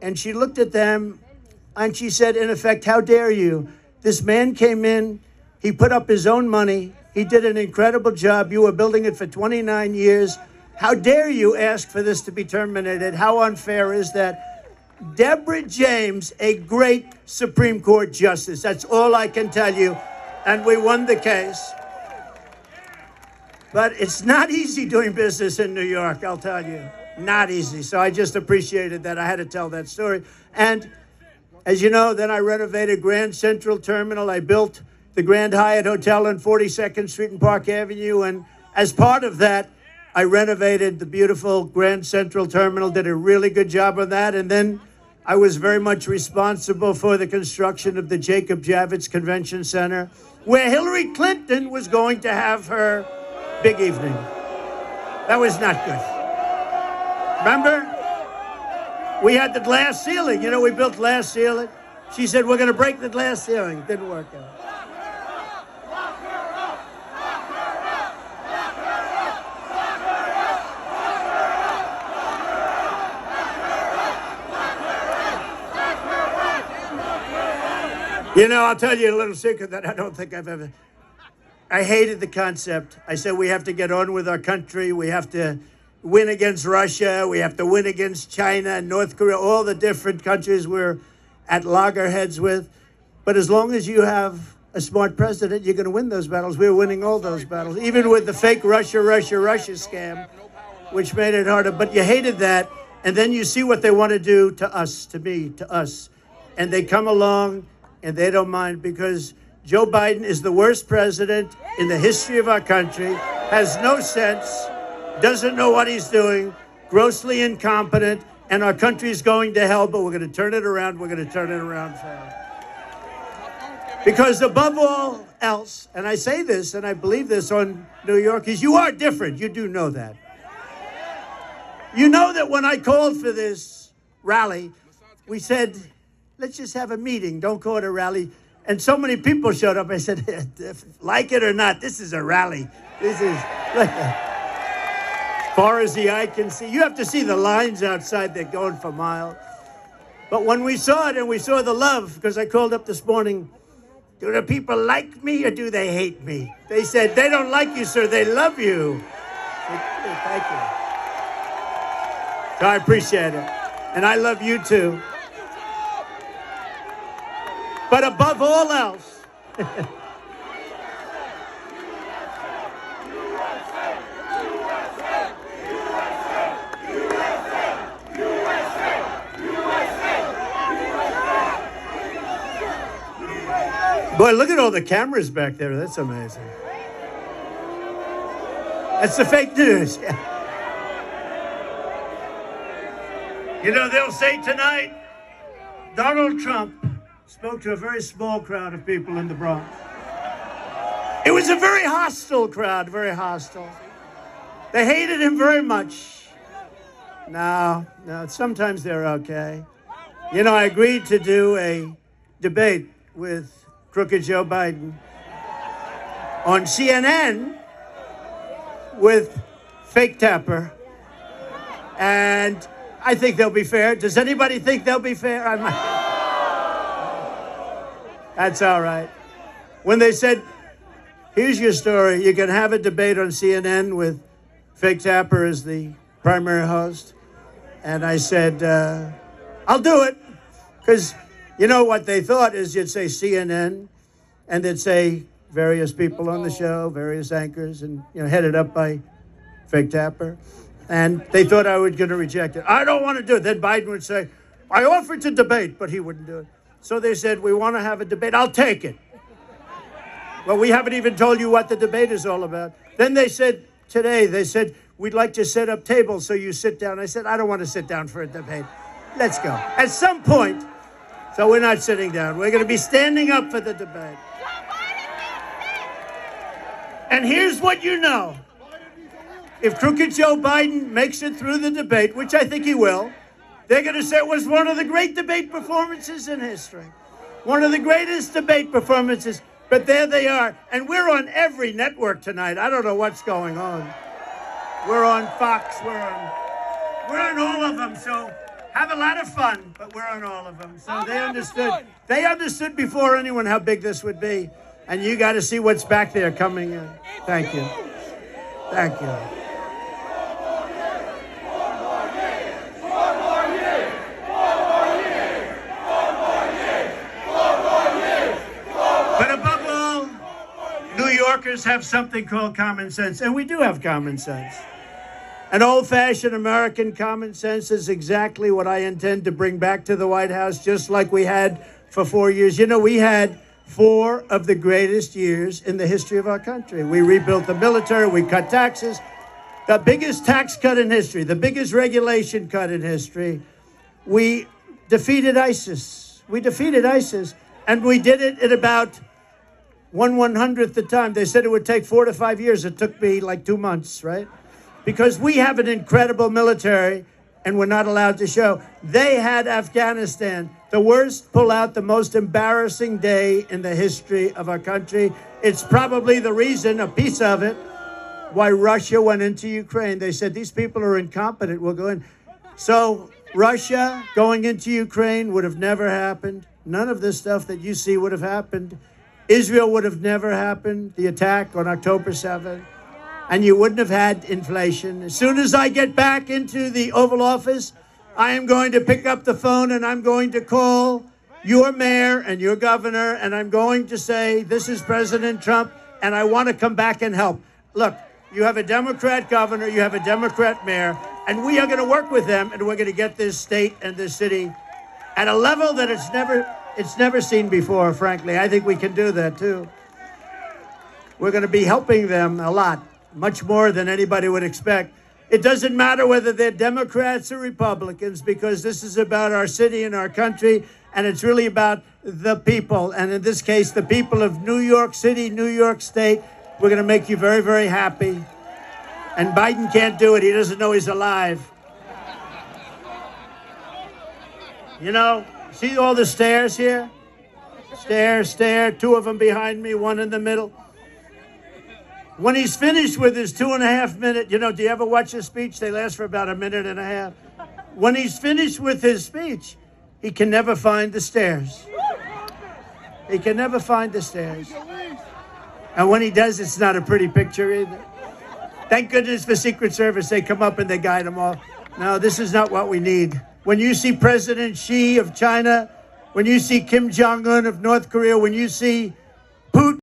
And she looked at them and she said, in effect, how dare you? This man came in, he put up his own money, he did an incredible job. You were building it for 29 years. How dare you ask for this to be terminated? How unfair is that? Deborah James, a great Supreme Court justice. That's all I can tell you. And we won the case. But it's not easy doing business in New York, I'll tell you. Not easy. So I just appreciated that. I had to tell that story. And as you know, then I renovated Grand Central Terminal. I built the Grand Hyatt Hotel on 42nd Street and Park Avenue. And as part of that, I renovated the beautiful Grand Central Terminal, did a really good job on that. And then I was very much responsible for the construction of the Jacob Javits Convention Center, where Hillary Clinton was going to have her big evening. That was not good. Remember? We had the glass ceiling. You know, we built glass ceiling. She said, we're going to break the glass ceiling. It didn't work out. You know, I'll tell you a little secret that I don't think I've ever... I hated the concept. I said we have to get on with our country. We have to win against Russia. We have to win against China and North Korea, all the different countries we're at loggerheads with. But as long as you have a smart president, you're going to win those battles. We're winning all those battles, even with the fake Russia scam, which made it harder. But you hated that. And then you see what they want to do to us, to me, to us. And they come along and they don't mind because Joe Biden is the worst president in the history of our country, has no sense, doesn't know what he's doing, grossly incompetent, and our country's going to hell, but we're going to turn it around. We're going to turn it around fast. Because above all else, and I say this and I believe this on New Yorkers, you are different. You do know that. You know that when I called for this rally, we said, let's just have a meeting. Don't call it a rally. And so many people showed up. I said, like it or not, this is a rally. This is like as far as the eye can see. You have to see the lines outside. They're going for miles. But when we saw it and we saw the love, because I called up this morning, do the people like me or do they hate me? They said, they don't like you, sir. They love you. Thank you. So I appreciate it. And I love you, too. But above all else, boy, look at all the cameras back there. That's amazing. That's the fake news. You know, they'll say tonight, Donald Trump spoke to a very small crowd of people in the Bronx. It was a very hostile crowd, very hostile. They hated him very much. No, sometimes they're okay. You know, I agreed to do a debate with crooked Joe Biden on CNN with fake Tapper. And I think they'll be fair. Does anybody think they'll be fair? That's all right. When they said, here's your story, you can have a debate on CNN with fake Tapper as the primary host. And I said, I'll do it. Because you know what they thought is you'd say CNN and they'd say various people on the show, various anchors, and headed up by fake Tapper. And they thought I was going to reject it. I don't want to do it. Then Biden would say, I offered to debate, but he wouldn't do it. So they said, we want to have a debate. I'll take it. Well, we haven't even told you what the debate is all about. Then they said, we'd like to set up tables so you sit down. I said, I don't want to sit down for a debate. Let's go. At some point, so we're not sitting down. We're going to be standing up for the debate. And here's what you know. If crooked Joe Biden makes it through the debate, which I think he will, they're going to say it was one of the great debate performances in history. One of the greatest debate performances. But there they are. And we're on every network tonight. I don't know what's going on. We're on Fox. We're on all of them. So have a lot of fun, but we're on all of them. So they understood. They understood before anyone how big this would be. And you got to see what's back there coming in. Thank you. Thank you. But above all, New Yorkers have something called common sense. And we do have common sense. An old-fashioned American common sense is exactly what I intend to bring back to the White House, just like we had for 4 years. You know, we had 4 of the greatest years in the history of our country. We rebuilt the military, we cut taxes, the biggest tax cut in history, the biggest regulation cut in history. We defeated ISIS. We defeated ISIS, and we did it at about 1/100th the time. They said it would take 4 to 5 years. It took me like 2 months, right? Because we have an incredible military, and we're not allowed to show. They had Afghanistan, the worst pullout, the most embarrassing day in the history of our country. It's probably the reason, a piece of it, why Russia went into Ukraine. They said, these people are incompetent, we'll go in. So Russia going into Ukraine would have never happened. None of this stuff that you see would have happened. Israel would have never happened, the attack on October 7th. And you wouldn't have had inflation. As soon as I get back into the Oval Office, I am going to pick up the phone and I'm going to call your mayor and your governor, and I'm going to say, this is President Trump, and I want to come back and help. Look, you have a Democrat governor, you have a Democrat mayor, and we are going to work with them, and we're going to get this state and this city at a level that it's never seen before, frankly. I think we can do that, too. We're going to be helping them a lot. Much more than anybody would expect. It doesn't matter whether they're Democrats or Republicans, because this is about our city and our country, and it's really about the people. And in this case, the people of New York City, New York State. We're going to make you very, very happy. And Biden can't do it. He doesn't know he's alive. You know, see all the stairs here? Stair, 2 of them behind me, 1 in the middle. When he's finished with his 2.5 minute, do you ever watch his speech? They last for about 1.5 minutes. When he's finished with his speech, he can never find the stairs. He can never find the stairs. And when he does, it's not a pretty picture either. Thank goodness for Secret Service. They come up and they guide them all. No, this is not what we need. When you see President Xi of China, when you see Kim Jong-un of North Korea, when you see Putin